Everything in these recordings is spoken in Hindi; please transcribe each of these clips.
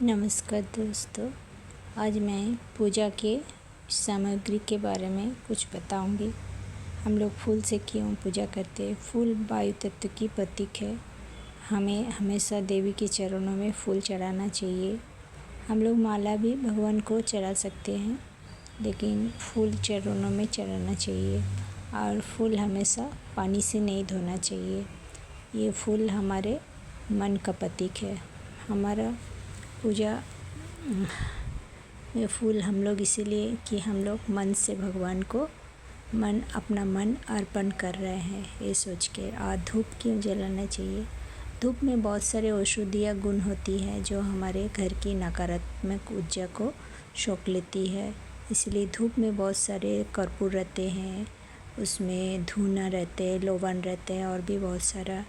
नमस्कार दोस्तों, आज मैं पूजा के सामग्री के बारे में कुछ बताऊंगी। हम लोग फूल से क्यों पूजा करते हैं। फूल वायु तत्व की प्रतीक है। हमें हमेशा देवी के चरणों में फूल चढ़ाना चाहिए। हम लोग माला भी भगवान को चढ़ा सकते हैं, लेकिन फूल चरणों में चढ़ाना चाहिए। और फूल हमेशा पानी से नहीं धोना चाहिए। ये फूल हमारे मन का प्रतीक है। हमारा पूजा में फूल हम लोग इसीलिए कि हम लोग मन से भगवान को अपना मन अर्पण कर रहे हैं, ये सोच के। और धूप क्यों जलाना चाहिए। धूप में बहुत सारे औषधीय गुण होती है जो हमारे घर की नकारात्मक ऊर्जा को सोख लेती है। इसलिए धूप में बहुत सारे कर्पूर रहते हैं, उसमें धूना रहते हैं, लोबान रहते हैं और भी बहुत सारा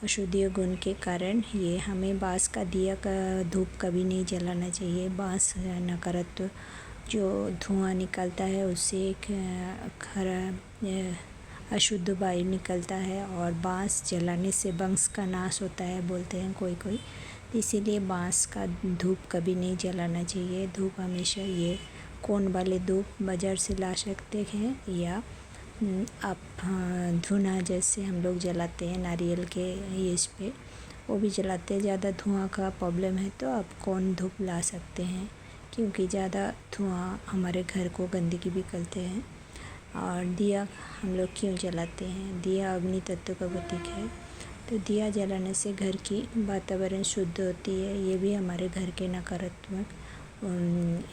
औषधीय गुण के कारण ये हमें बाँस का दिया का धूप कभी नहीं जलाना चाहिए। बाँस नकारात्मक जो धुआं निकलता है उससे एक खराब अशुद्ध वायु निकलता है और बाँस जलाने से वंश का नाश होता है बोलते हैं कोई। इसीलिए बाँस का धूप कभी नहीं जलाना चाहिए। धूप हमेशा ये कोन वाले धूप बाज़ार से ला सकते हैं, या आप धुना जैसे हम लोग जलाते हैं नारियल के इस पे, वो भी जलाते हैं। ज़्यादा धुआं का प्रॉब्लम है तो आप कौन धूप ला सकते हैं, क्योंकि ज़्यादा धुआं हमारे घर को गंदगी भी करते हैं। और दिया हम लोग क्यों जलाते हैं। दिया अग्नि तत्व का प्रतीक है, तो दिया जलाने से घर की वातावरण शुद्ध होती है। ये भी हमारे घर के नकारात्मक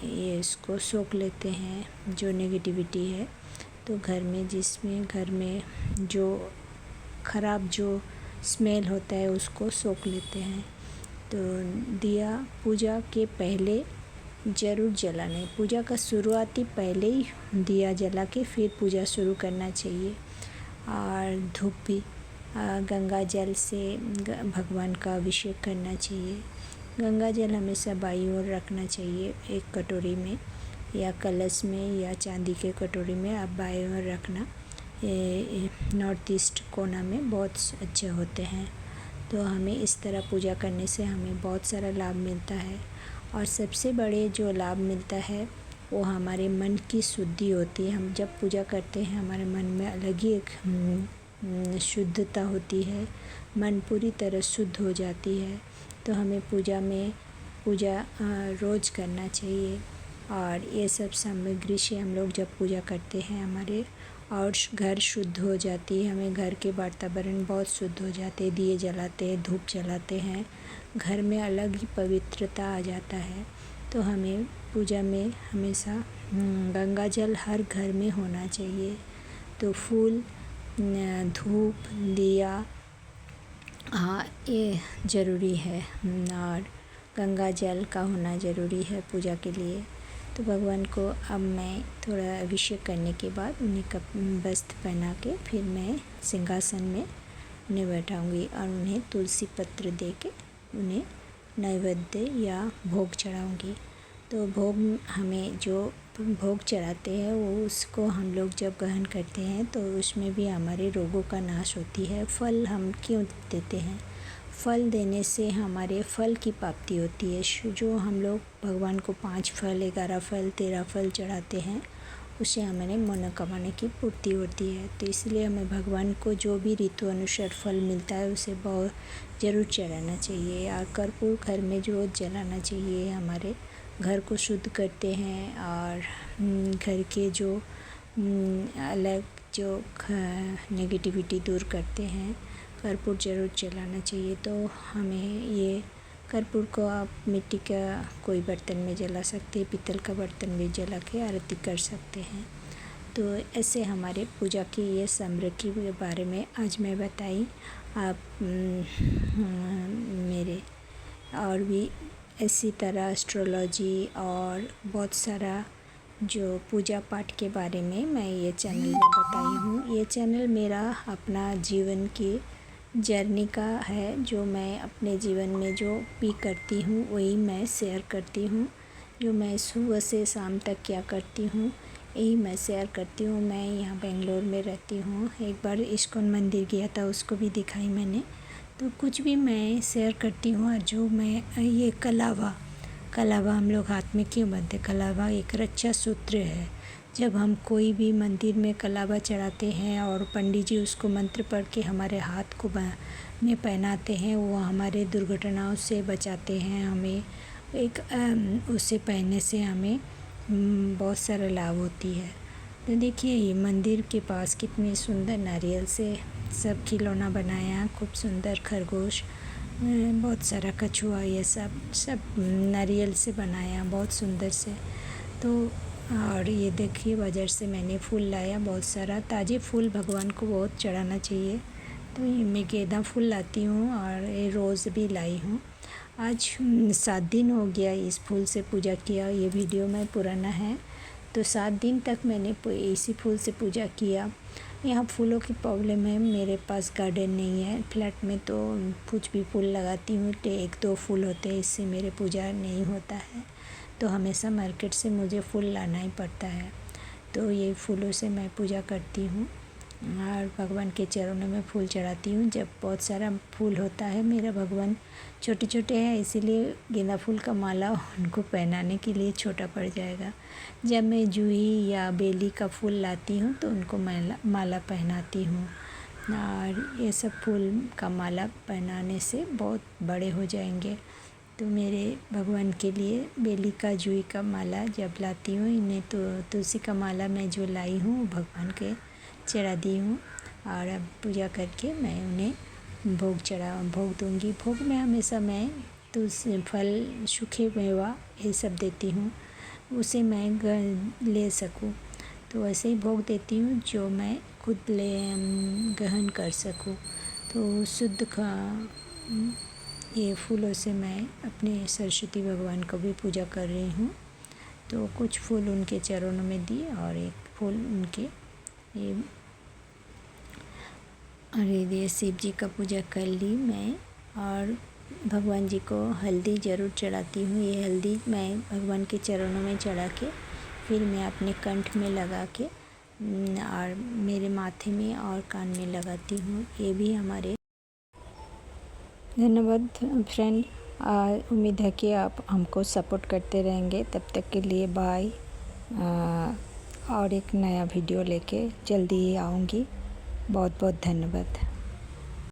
ये इसको सोख लेते हैं जो नेगेटिविटी है। तो घर में जो ख़राब जो स्मेल होता है उसको सोख लेते हैं। तो दिया पूजा के पहले ज़रूर जलाना है। पूजा का शुरुआती पहले ही दिया जला के फिर पूजा शुरू करना चाहिए। और धूप भी गंगा जल से भगवान का अभिषेक करना चाहिए। गंगा जल हमेशा बाईं ओर रखना चाहिए, एक कटोरी में या कलश में या चांदी के कटोरी में आप बाएं ओर रखना। नॉर्थ ईस्ट कोना में बहुत अच्छे होते हैं। तो हमें इस तरह पूजा करने से हमें बहुत सारा लाभ मिलता है। और सबसे बड़े जो लाभ मिलता है वो हमारे मन की शुद्धि होती है। हम जब पूजा करते हैं हमारे मन में अलग ही एक शुद्धता होती है, मन पूरी तरह शुद्ध हो जाती है। तो हमें पूजा रोज़ करना चाहिए। और ये सब सामग्री से हम लोग जब पूजा करते हैं हमारे और घर शुद्ध हो जाती है। हमें घर के वातावरण बहुत शुद्ध हो जाते हैं। दिए जलाते हैं, धूप जलाते हैं, घर में अलग ही पवित्रता आ जाता है। तो हमें पूजा में हमेशा गंगा जल हर घर में होना चाहिए। तो फूल, धूप, दिया, हाँ ये ज़रूरी है। और गंगा जल का होना ज़रूरी है पूजा के लिए। तो भगवान को अब मैं थोड़ा अभिषेक करने के बाद उन्हें वस्त्र पहना के फिर मैं सिंहासन में उन्हें बैठाऊंगी और उन्हें तुलसी पत्र दे के उन्हें नैवेद्य या भोग चढ़ाऊंगी। तो भोग हमें जो भोग चढ़ाते हैं वो उसको हम लोग जब ग्रहण करते हैं तो उसमें भी हमारे रोगों का नाश होती है। फल हम क्यों देते हैं। फल देने से हमारे फल की प्राप्ति होती है। जो हम लोग भगवान को 5 फल, 11 फल, 13 फल चढ़ाते हैं उससे हमारे मनोकामना की पूर्ति होती है। तो इसलिए हमें भगवान को जो भी ऋतु अनुसार फल मिलता है उसे बहुत ज़रूर चढ़ाना चाहिए। और कर्पूर घर में जो जलाना चाहिए, हमारे घर को शुद्ध करते हैं और घर के जो अलग जो नेगेटिविटी दूर करते हैं। कर्पूर ज़रूर जलाना चाहिए। तो हमें ये कर्पूर को आप मिट्टी का कोई बर्तन में जला सकते हैं, पीतल का बर्तन में जला के आरती कर सकते हैं। तो ऐसे हमारे पूजा की ये सामग्री के बारे में आज मैं बताई। आप मेरे और भी इसी तरह एस्ट्रोलॉजी और बहुत सारा जो पूजा पाठ के बारे में मैं ये चैनल में बताई हूँ। ये चैनल मेरा अपना जीवन की जर्नी का है, जो मैं अपने जीवन में जो भी करती हूँ वही मैं शेयर करती हूँ। जो मैं सुबह से शाम तक क्या करती हूँ यही मैं शेयर करती हूँ। मैं यहाँ बेंगलोर में रहती हूँ। एक बार इस्कॉन मंदिर गया था, उसको भी दिखाई मैंने। तो कुछ भी मैं शेयर करती हूँ। और जो मैं ये कलावा हम लोग हाथ में क्यों बांधते? कलावा एक रक्षा सूत्र है। जब हम कोई भी मंदिर में कलावा चढ़ाते हैं और पंडित जी उसको मंत्र पढ़ के हमारे हाथ को में पहनाते हैं, वो हमारे दुर्घटनाओं से बचाते हैं। हमें उसे पहनने से हमें बहुत सारा लाभ होती है। तो देखिए ये मंदिर के पास कितने सुंदर नारियल से सब खिलौना बनाया, खूब सुंदर खरगोश, बहुत सारा कछुआ, ये सब नारियल से बनाया बहुत सुंदर से। तो और ये देखिए बाज़ार से मैंने फूल लाया, बहुत सारा ताज़े फूल भगवान को बहुत चढ़ाना चाहिए। तो ये मैं गेंदा फूल लाती हूँ और ये रोज़ भी लाई हूँ। आज 7 दिन हो गया इस फूल से पूजा किया। ये वीडियो में पुराना है, तो 7 दिन तक मैंने इसी फूल से पूजा किया। यहाँ फूलों की प्रॉब्लम है, मेरे पास गार्डन नहीं है फ्लैट में, तो कुछ भी फूल लगाती हूँ तो 1-2 फूल होते हैं, इससे मेरे पूजा नहीं होता है। तो हमेशा मार्केट से मुझे फूल लाना ही पड़ता है। तो ये फूलों से मैं पूजा करती हूँ और भगवान के चरणों में फूल चढ़ाती हूँ। जब बहुत सारा फूल होता है, मेरा भगवान छोटे छोटे हैं, इसीलिए गेंदा फूल का माला उनको पहनाने के लिए छोटा पड़ जाएगा। जब मैं जूही या बेली का फूल लाती हूँ तो उनको माला पहनाती हूँ, और ये सब फूल का माला पहनाने से बहुत बड़े हो जाएंगे। तो मेरे भगवान के लिए बेली का, जूही का माला जब लाती हूँ, इन्हें तो तुलसी का माला मैं जो लाई हूँ भगवान के चढ़ा दी हूँ। और अब पूजा करके मैं उन्हें भोग दूँगी। भोग में हमेशा मैं तुलसी फल, सूखे मेवा ये सब देती हूँ, उसे मैं ले सकूँ। तो ऐसे ही भोग देती हूँ जो मैं खुद ग्रहण कर सकूँ। तो शुद्ध का ये फूलों से मैं अपने सरस्वती भगवान को भी पूजा कर रही हूँ। तो कुछ फूल उनके चरणों में दिए और एक फूल उनके ये हृदय शिव जी का पूजा कर ली मैं। और भगवान जी को हल्दी ज़रूर चढ़ाती हूँ। ये हल्दी मैं भगवान के चरणों में चढ़ा के फिर मैं अपने कंठ में लगा के और मेरे माथे में और कान में लगाती हूँ। ये भी हमारे धन्यवाद फ्रेंड। उम्मीद है कि आप हमको सपोर्ट करते रहेंगे। तब तक के लिए बाय। और एक नया वीडियो लेके जल्दी ही आऊँगी। बहुत बहुत धन्यवाद।